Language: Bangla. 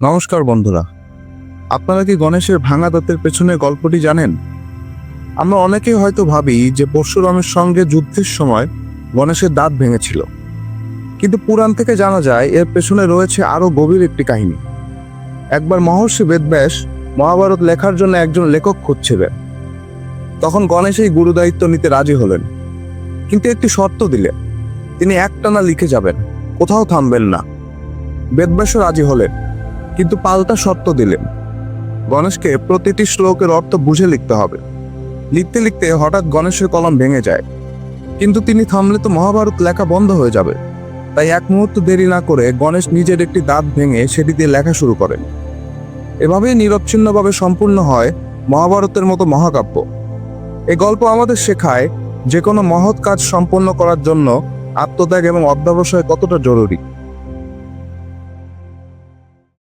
নমস্কার বন্ধুরা, আপনারা কি গণেশের ভাঙা দাঁতের পেছনের গল্পটি জানেন? আমরা অনেকেই হয়তো ভাবি যে পরশুরামের সঙ্গে যুদ্ধের সময় গণেশের দাঁত ভেঙেছিল, কিন্তু পুরাণ থেকে জানা যায় এর পেছনে রয়েছে আরো গভীর একটি কাহিনী। একবার মহর্ষি বেদব্যাস মহাভারত লেখার জন্য একজন লেখক খুঁজছিলেন। তখন গণেশ এই গুরুদায়িত্ব নিতে রাজি হলেন, কিন্তু একটি শর্ত দিলেন, তিনি একটানা লিখে যাবেন, কোথাও থামবেন না। বেদব্যাসও রাজি হলেন, কিন্তু পাল্টা শর্ত দিলেন, গণেশকে প্রতিটি শ্লোকের অর্থ বুঝে লিখতে হবে। লিখতে লিখতে হঠাৎ গণেশের কলম ভেঙে যায়, কিন্তু তিনি থামলে তো মহাভারত লেখা বন্ধ হয়ে যাবে। তাই এক মুহূর্ত দেরি না করে গণেশ নিজের একটি দাঁত ভেঙে সেটি দিয়ে লেখা শুরু করেন। এভাবেই নিরবচ্ছিন্নভাবে সম্পূর্ণ হয় মহাভারতের মতো মহাকাব্য। এই গল্প আমাদের শেখায় যে কোনো মহৎ কাজ সম্পন্ন করার জন্য আত্মত্যাগ এবং অধ্যবসায় কতটা জরুরি।